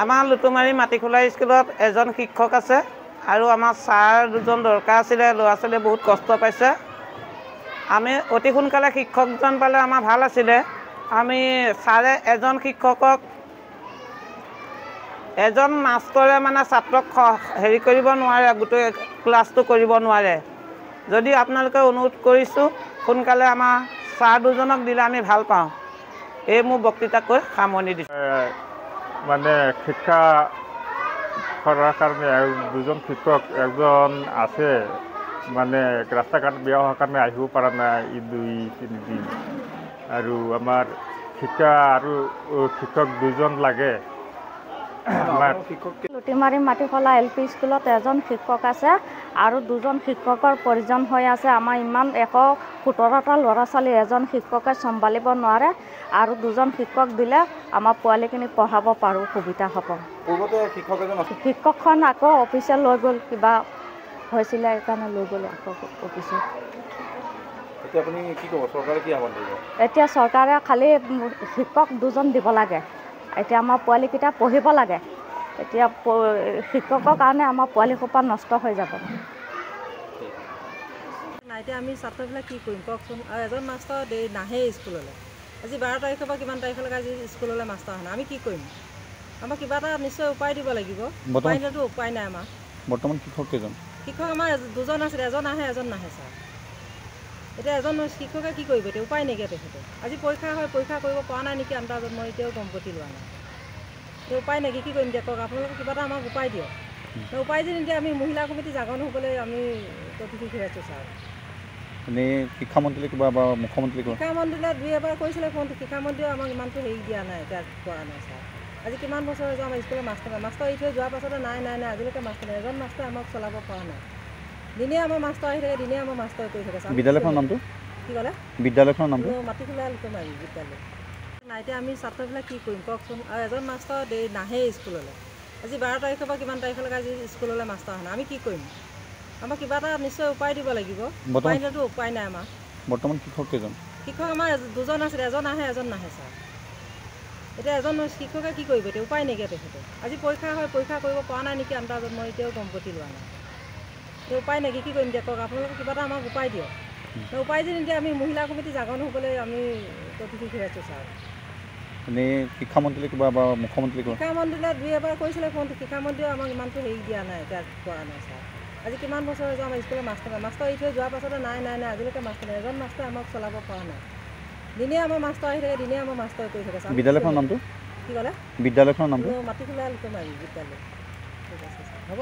আমাৰ লুটুমাৰী মাটিখোলা স্কুলত এজন শিক্ষক আছে আৰু আমাৰ ছাৰ দুজন দৰকাৰ আছিলে। ল'ৰা ছোৱালীয়ে বহুত কষ্ট পাইছে। আমি অতি সোনকালে শিক্ষকজন পালে আমাৰ ভাল আছিলে। আমি ছাৰে এজন শিক্ষকক এজন মাষ্টৰে মানে ছাত্ৰক হেৰি কৰিব নোৱাৰে, গোটেই ক্লাছটো কৰিব নোৱাৰে। যদি আপোনালোকে অনুৰোধ কৰিছোঁ সোনকালে আমাৰ ছাৰ দুজনক দিলে আমি ভাল পাওঁ। এই মোৰ বক্তৃতা কৈ সামৰণি দিছোঁ। মানে শিক্ষা কৰাৰ কাৰণে দুজন শিক্ষক এজন আছে মানে ৰাস্তা ঘাট বেয়া হোৱাৰ কাৰণে আহিব পৰা নাই 2-3 দিন আৰু আমাৰ শিক্ষা আৰু শিক্ষক দুজন লাগে। লুটিমাৰী মাটিখোলা LP স্কুলত এজন শিক্ষক আছে আৰু দুজন শিক্ষকৰ প্ৰয়োজন হৈ আছে। আমাৰ ইমান 117টা ল'ৰা ছোৱালী এজন শিক্ষকে চম্ভালিব নোৱাৰে আৰু দুজন শিক্ষক দিলে আমাৰ পোৱালিখিনি পঢ়াব পাৰোঁ, সুবিধা হ'ব। শিক্ষকখন আকৌ অফিচে লৈ গ'ল, কিবা হৈছিলে সেইকাৰণে লৈ গ'ল আকৌ অফিচত। এতিয়া চৰকাৰে খালি শিক্ষক দুজন দিব লাগে। এতিয়া আমাৰ পোৱালিকেইটা পঢ়িব লাগে। এতিয়া শিক্ষকৰ কাৰণে আমাৰ পোৱালিসোপা নষ্ট হৈ যাব। এতিয়া আমি ছাত্ৰবিলাক কি কৰিম কওকচোন। আৰু এজন মাষ্টৰ নাহে স্কুললৈ। আজি 12 তাৰিখৰ পৰা কিমান তাৰিখলৈকে আজি স্কুললৈ মাষ্টৰ অহা নাই। আমি কি কৰিম? আমাক কিবা এটা নিশ্চয় উপায় দিব লাগিব। উপায় দিলেতো উপায় নাই আমাৰ। বৰ্তমান শিক্ষক কেইজন? শিক্ষক আমাৰ দুজন আছিলে, এজন আহে এজন নাহে ছাৰ। এতিয়া এজন শিক্ষকে কি কৰিব? এতিয়া উপায় নাইকিয়া তেখেতে। আজি পৰীক্ষা হয়, পৰীক্ষা কৰিব পৰা নাই নেকি আন্দাজত, মই এতিয়াও গম গতি লোৱা নাই। উপায় নাকি কি কৰিম দিয়া কওক। আপোনালোকে কিবা এটা আমাক উপায় দিয়ক। উপায় যদি নিদিয়ে আমি মহিলা কমিটি জাগৰণ হ'বলৈ আমি প্ৰতিনিধি হৈ আছোঁ ছাৰ। এনেই শিক্ষামন্ত্ৰীলৈ কিবা বা মুখ্যমন্ত্ৰী শিক্ষামন্ত্ৰীলৈ 2-এবাৰ কৈছিলে ফোন। শিক্ষামন্ত্ৰীয়েও আমাক ইমানটো হেৰি দিয়া নাই, এতিয়া কৰা নাই ছাৰ। আজি কিমান বছৰ হৈছে আমাৰ স্কুলৰ মাষ্টৰ এৰি থৈ যোৱাৰ পাছতে নাই আজিলৈকে মাষ্টৰ নাই। এজন মাষ্টৰে আমাক চলাব পৰা নাই। দিনে আমাৰ মাষ্টৰ আহি থাকে, দিনে আমাৰ মাষ্টৰ কৰি থাকে ছাৰ। বিদ্যালয়খনৰ নামটো কি ক'লে? বিদ্যালয়খনৰ নামটো মাটিখোলা লুটুমাৰী বিদ্যালয়। এতিয়া আমি ছাত্ৰবিলাক কি কৰিম কওকচোন। আৰু এজন মাষ্টৰ নাহে স্কুললৈ। আজি 12 তাৰিখৰ পৰা কিমান তাৰিখলৈকে আজি স্কুললৈ মাষ্টৰ অহা নাই। আমি কি কৰিম? আমাক কিবা এটা নিশ্চয় উপায় দিব লাগিব। উপায় দিলেতো উপায় নাই আমাৰ। বৰ্তমান শিক্ষক কেইজন? শিক্ষক আমাৰ দুজন আছিলে, এজন আহে এজন নাহে ছাৰ। এতিয়া এজন শিক্ষকে কি কৰিব? এতিয়া উপায় নাইকিয়া তেখেতে। আজি পৰীক্ষা হয়, পৰীক্ষা কৰিব পৰা নাই নেকি আন্দাজত, মই এতিয়াও গম গতি লোৱা নাই। উপায় নাকি কি কৰিম দিয়া কওক। আপোনালোকে কিবা এটা আমাক উপায় দিয়ক। উপায় যদি নিদিয়ে আমি মহিলা কমিটি জাগৰণ হ'বলৈ আমি প্ৰতিনিধি হৈ আছোঁ ছাৰ। এনেই শিক্ষামন্ত্ৰীলৈ কিবা বা মুখ্যমন্ত্ৰী শিক্ষামন্ত্ৰীলৈ 2-এবাৰ কৈছিলে ফোন। শিক্ষামন্ত্ৰীয়েও আমাক ইমানটো হেৰি দিয়া নাই, এতিয়া কৰা নাই ছাৰ। আজি কিমান বছৰ হৈছে আমাৰ স্কুলৰ মাষ্টৰ এৰি থৈ যোৱাৰ পাছতে নাই আজিলৈকে মাষ্টৰ নাই। এজন মাষ্টৰে আমাক চলাব পৰা নাই। দিনে আমাৰ মাষ্টৰ আহি থাকে, দিনে আমাৰ মাষ্টৰ কৰি থাকে ছাৰ। বিদ্যালয়খনৰ নামটো কি ক'লে? বিদ্যালয়খনৰ নামটো মাটিখোলা লুটুমাৰী বিদ্যালয়। ঠিক আছে ছাৰ, হ'ব।